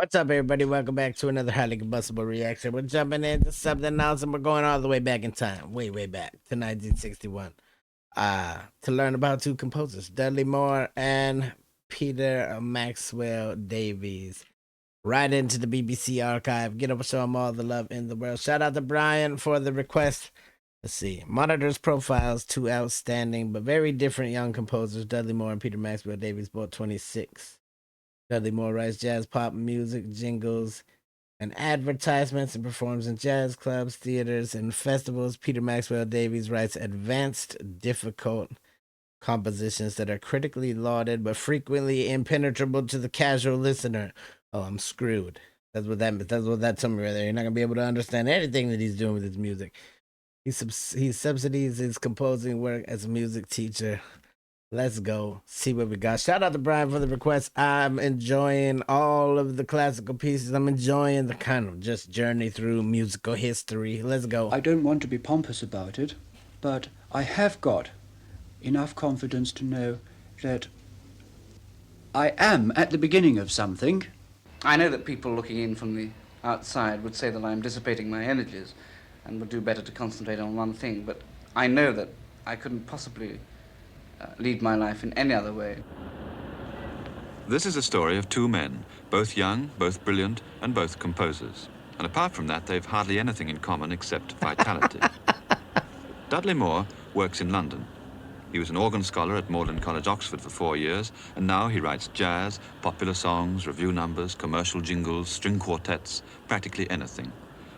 What's up, everybody? Welcome back to another highly combustible reaction. We're jumping into something else, and we're going all the way back in time, way back to 1961, to learn about two composers, Dudley Moore and Peter Maxwell Davies. Right into the BBC archive. Get over, show them all the love in the world. Shout out to Brian for the request. Let's see. Monitors profiles, two outstanding but very different young composers, Dudley Moore and Peter Maxwell Davies, both 26. Dudley Moore writes jazz, pop music, jingles, and advertisements and performs in jazz clubs, theaters, and festivals. Peter Maxwell Davies writes advanced, difficult compositions that are critically lauded but frequently impenetrable to the casual listener. Oh, I'm screwed. That's what that told me right there. You're not gonna be able to understand anything that he's doing with his music. He subsidies his composing work as a music teacher. Let's go see what we got. Shout out to Brian for the request. I'm enjoying all of the classical pieces. I'm enjoying the kind of just journey through musical history. Let's go. I don't want to be pompous about it, but I have got enough confidence to know that I am at the beginning of something. I know that people looking in from the outside would say that I'm dissipating my energies and would do better to concentrate on one thing, but I know that I couldn't possibly lead my life in any other way. This is a story of two men, both young, both brilliant, and both composers. And apart from that, they've hardly anything in common except vitality. Dudley Moore works in London. He was an organ scholar at Magdalen College, Oxford for 4 years, and now he writes jazz, popular songs, review numbers, commercial jingles, string quartets, practically anything.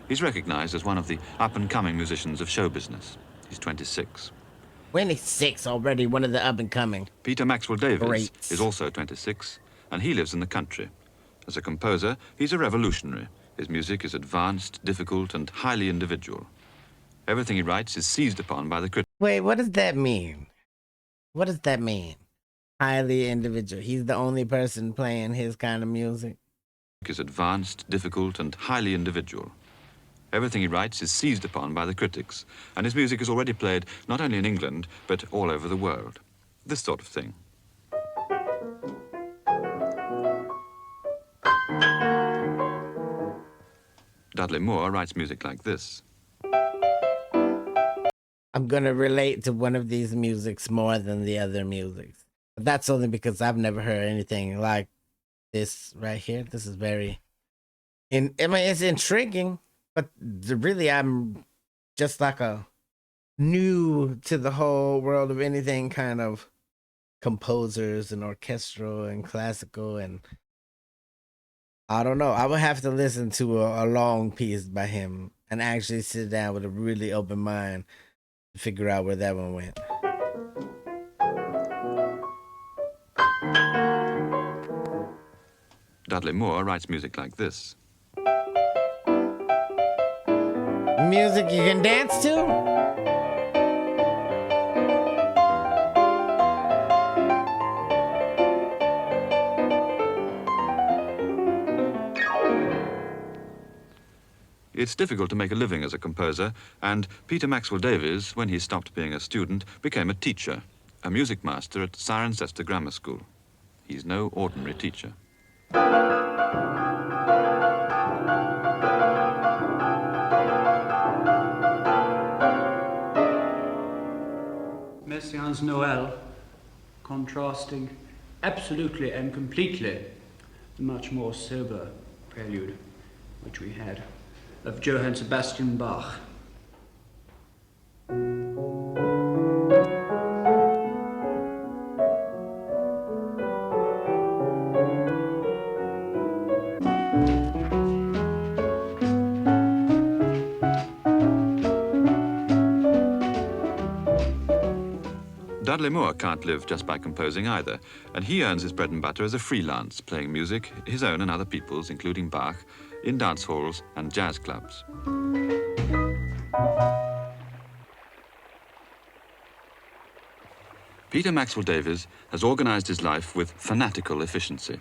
He's recognized as one of the up-and-coming musicians of show business. He's 26. 26 already, one of the up-and-coming. Peter Maxwell Davies Greats. is also 26, and he lives in the country. As a composer, he's a revolutionary. His music is advanced, difficult, and highly individual. Everything he writes is seized upon by the critics. Wait, what does that mean? What does that mean? Highly individual. He's the only person playing his kind of music. Is advanced, difficult, and highly individual. Everything he writes is seized upon by the critics, and his music is already played not only in England, but all over the world. This sort of thing. Dudley Moore writes music like this. I'm gonna relate to one of these musics more than the other musics. But that's only because I've never heard anything like this right here. This is very it's intriguing, but really I'm just like a new to the whole world of anything kind of composers and orchestral and classical, and I don't know. I would have to listen to a long piece by him and actually sit down with a really open mind to figure out where that one went. Dudley Moore writes music like this. Music you can dance to? It's difficult to make a living as a composer, and Peter Maxwell Davies, when he stopped being a student, became a teacher, a music master at Cirencester Grammar School. He's no ordinary teacher. Messiaen's Noel, contrasting absolutely and completely the much more sober prelude which we had of Johann Sebastian Bach. Dudley Moore can't live just by composing either, and he earns his bread and butter as a freelance, playing music, his own and other people's, including Bach, in dance halls and jazz clubs. Peter Maxwell Davies has organized his life with fanatical efficiency.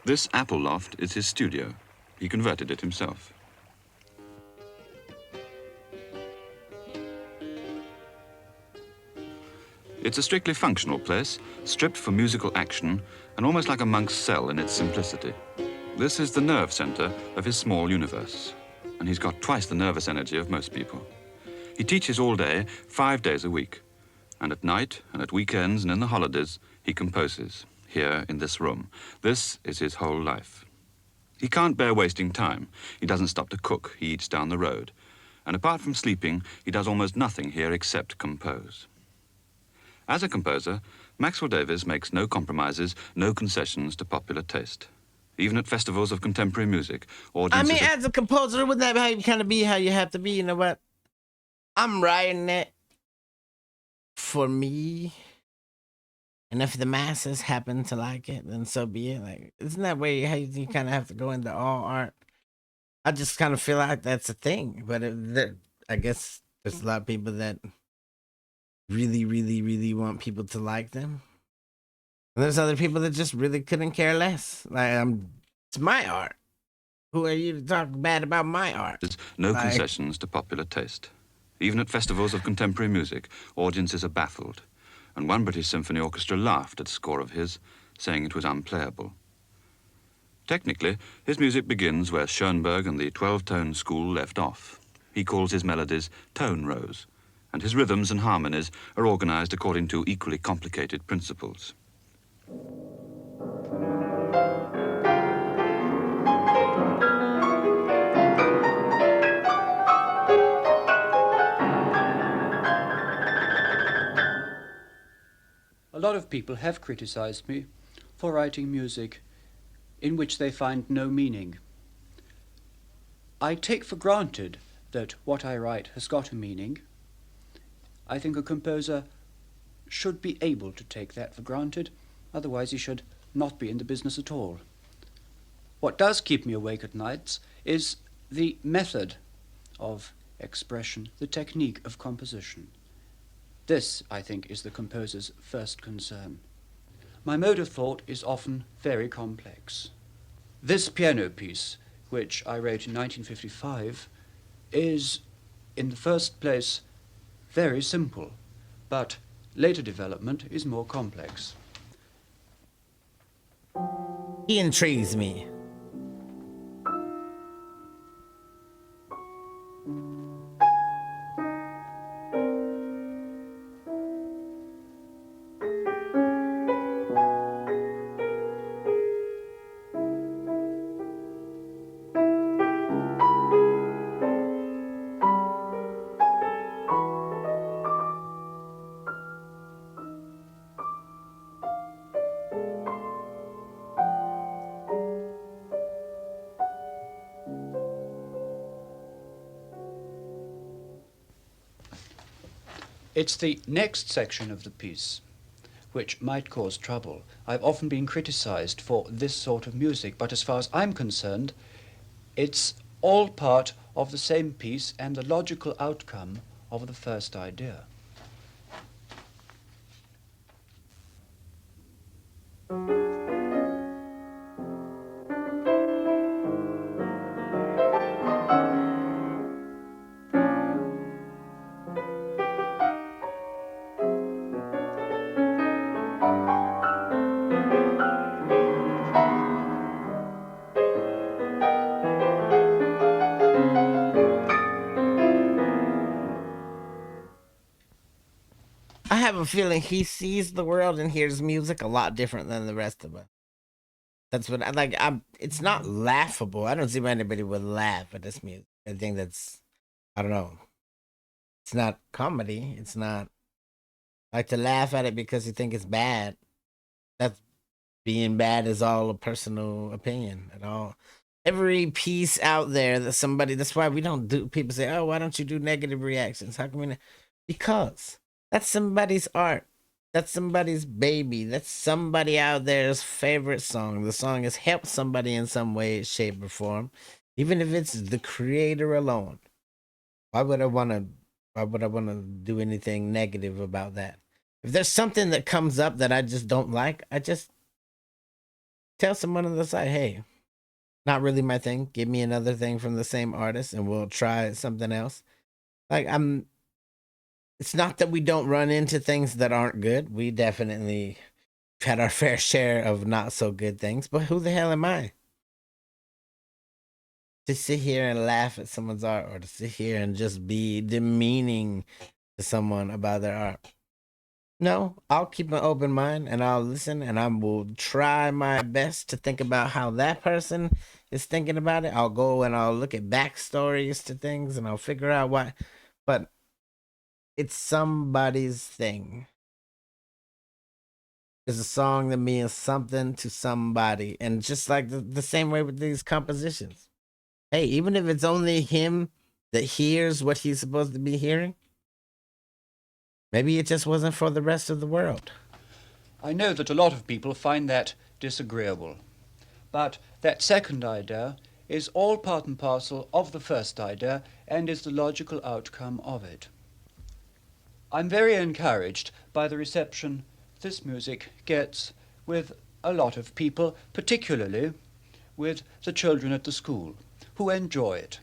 This apple loft is his studio. He converted it himself. It's a strictly functional place, stripped for musical action, and almost like a monk's cell in its simplicity. This is the nerve center of his small universe, and he's got twice the nervous energy of most people. He teaches all day, 5 days a week, and at night and at weekends and in the holidays, he composes, here in this room. This is his whole life. He can't bear wasting time. He doesn't stop to cook. He eats down the road. And apart from sleeping, he does almost nothing here except compose. As a composer, Maxwell Davies makes no compromises, no concessions to popular taste. Even at festivals of contemporary music, I audiences... mean, as a composer, wouldn't that kind of be how you have to be? You know what? I'm writing it for me, and if the masses happen to like it, then so be it. Like, isn't that way how you kind of have to go into all art? I just kind of feel like that's a thing, but I guess there's a lot of people that really, really, really want people to like them. And there's other people that just really couldn't care less. Like, it's my art. Who are you to talk bad about my art? No concessions to popular taste. Even at festivals of contemporary music, audiences are baffled. And one British symphony orchestra laughed at a score of his, saying it was unplayable. Technically, his music begins where Schoenberg and the 12-tone school left off. He calls his melodies tone rows, and his rhythms and harmonies are organized according to equally complicated principles. A lot of people have criticized me for writing music in which they find no meaning. I take for granted that what I write has got a meaning. I think a composer should be able to take that for granted, otherwise he should not be in the business at all. What does keep me awake at nights is the method of expression, the technique of composition. This, I think, is the composer's first concern. My mode of thought is often very complex. This piano piece, which I wrote in 1955, is, in the first place, very simple, but later development is more complex. He intrigues me. It's the next section of the piece which might cause trouble. I've often been criticized for this sort of music, but as far as I'm concerned, it's all part of the same piece and the logical outcome of the first idea. I have a feeling he sees the world and hears music a lot different than the rest of us. That's what I like. It's not laughable. I don't see why anybody would laugh at this music. I think I don't know. It's not comedy. It's not like to laugh at it because you think it's bad. That's being bad is all a personal opinion at all. Every piece out there that somebody, that's why we don't do, people say, oh, why don't you do negative reactions? How come we not? Because that's somebody's art. That's somebody's baby. That's somebody out there's favorite song. The song has helped somebody in some way, shape, or form, even if it's the creator alone. Why would I want to do anything negative about that? If there's something that comes up that I just don't like, I just tell someone on the side, hey, not really my thing. Give me another thing from the same artist and we'll try something else. Like, it's not that we don't run into things that aren't good. We definitely had our fair share of not so good things, but who the hell am I? to sit here and laugh at someone's art or to sit here and just be demeaning to someone about their art. No, I'll keep an open mind and I'll listen and I will try my best to think about how that person is thinking about it. I'll go and I'll look at backstories to things and I'll figure out why. But it's somebody's thing. It's a song that means something to somebody. And just like the same way with these compositions. Hey, even if it's only him that hears what he's supposed to be hearing, maybe it just wasn't for the rest of the world. I know that a lot of people find that disagreeable, but that second idea is all part and parcel of the first idea and is the logical outcome of it. I'm very encouraged by the reception this music gets with a lot of people, particularly with the children at the school, who enjoy it.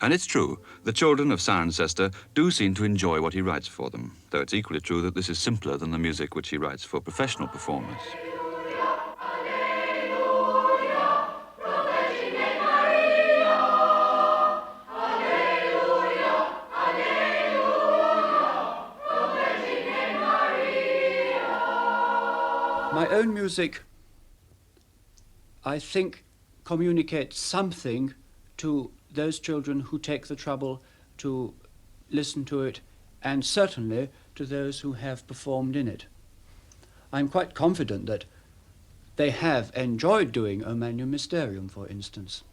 And it's true, the children of Cirencester do seem to enjoy what he writes for them, though it's equally true that this is simpler than the music which he writes for professional performers. My own music, I think, communicates something to those children who take the trouble to listen to it, and certainly to those who have performed in it. I'm quite confident that they have enjoyed doing O Magnum Mysterium, for instance.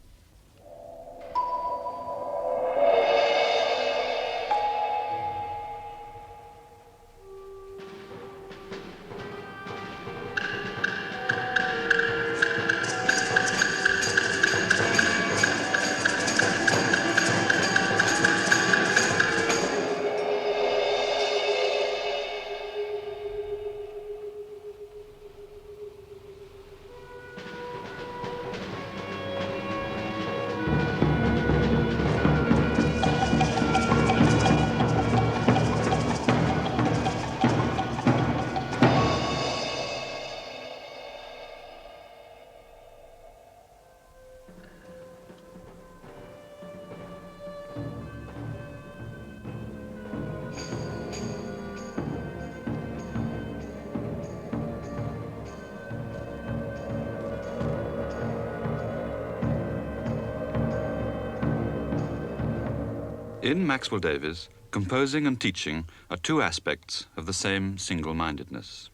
In Maxwell Davies, composing and teaching are two aspects of the same single-mindedness.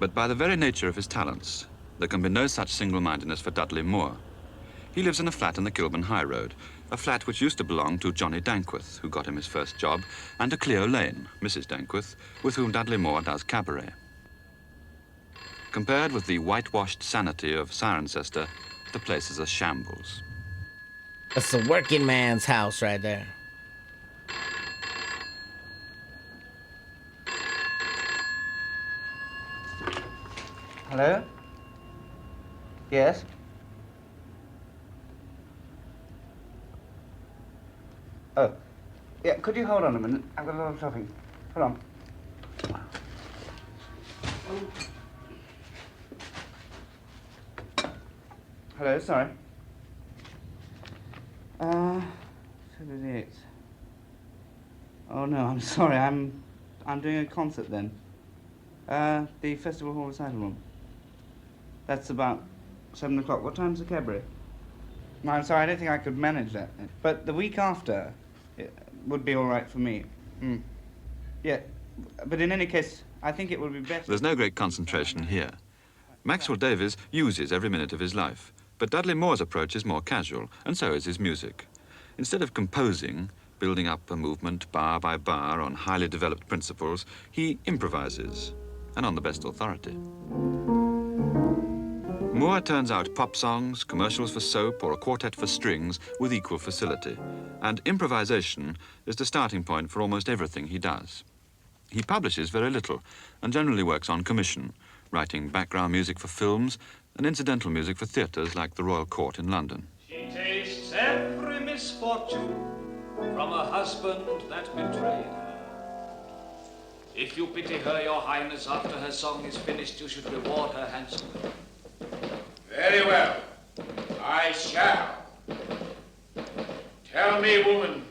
But by the very nature of his talents, there can be no such single-mindedness for Dudley Moore. He lives in a flat in the Kilburn High Road, a flat which used to belong to Johnny Dankworth, who got him his first job, and to Cleo Lane, Mrs. Dankworth, with whom Dudley Moore does cabaret. Compared with the whitewashed sanity of Cirencester, the place is a shambles. That's a working man's house right there. Hello? Yes? Oh, yeah, could you hold on a minute? I've got a lot of shopping. Hold on. Hello, sorry. 78. Oh no, I'm sorry, I'm doing a concert then. The Festival Hall recital room. That's about 7 o'clock. What time's the cabaret? No, I'm sorry, I don't think I could manage that. But the week after it would be all right for me. Yeah, but in any case, I think it would be better. There's no great concentration here. Maxwell Davies uses every minute of his life, but Dudley Moore's approach is more casual, and so is his music. Instead of composing, building up a movement bar by bar on highly developed principles, he improvises, and on the best authority. Moore turns out pop songs, commercials for soap, or a quartet for strings with equal facility, and improvisation is the starting point for almost everything he does. He publishes very little, and generally works on commission, writing background music for films and incidental music for theatres like the Royal Court in London. She tastes every misfortune from a husband that betrayed her. If you pity her, your highness, after her song is finished, you should reward her handsomely. Very well. I me, woman.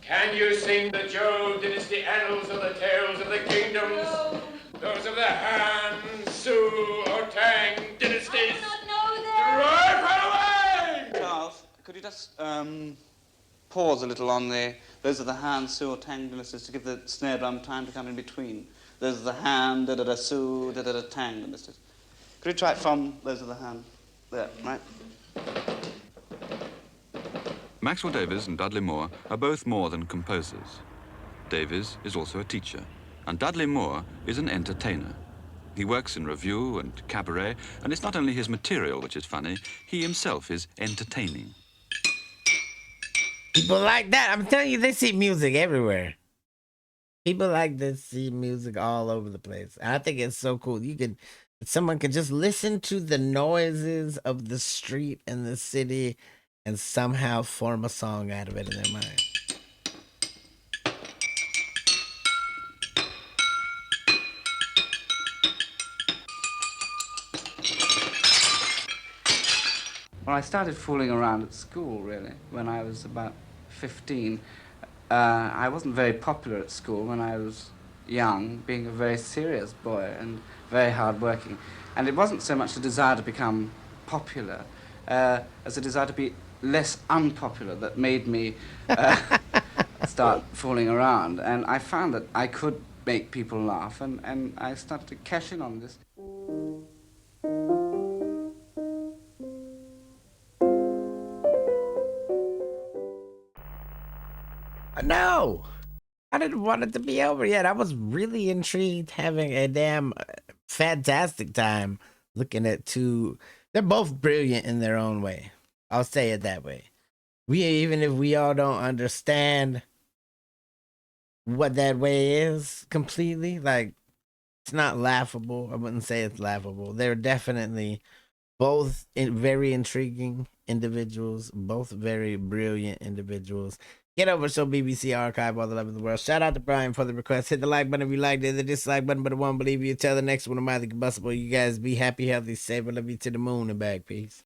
Can you sing the Zhou dynasty annals or the tales of the kingdoms? No. Those of the Han, Su, or Tang dynasties? I do not know them. Drive her away! Charles, could you just pause a little on those are the Han, Su, or Tang dynasties to give the snare drum time to come in between. Those are the Han, da-da-da, Su, da-da-da, Tang dynasties. Could you try it from those are the Han? There, right? Maxwell Davies and Dudley Moore are both more than composers. Davies is also a teacher, and Dudley Moore is an entertainer. He works in revue and cabaret, and it's not only his material which is funny, he himself is entertaining. People like that. I'm telling you, they see music everywhere. People like this see music all over the place. And I think it's so cool. Someone can just listen to the noises of the street and the city and somehow form a song out of it in their mind. Well, I started fooling around at school, really, when I was about 15. I wasn't very popular at school when I was young, being a very serious boy and very hard-working. And it wasn't so much a desire to become popular as a desire to be less unpopular that made me start fooling around. And I found that I could make people laugh, and I started to cash in on this. No, I didn't want it to be over yet. I was really intrigued, having a damn fantastic time looking at two. They're both brilliant in their own way. I'll say it that way. Even if we all don't understand what that way is completely, like, it's not laughable. I wouldn't say it's laughable. They're definitely both very intriguing individuals, both very brilliant individuals. Get over so BBC Archive, all the love in the world. Shout out to Brian for the request. Hit the like button if you liked it. The dislike button, but it won't believe you. Tell the next one of my Combustible. You guys be happy, healthy, safe. I love you to the moon and back. Peace.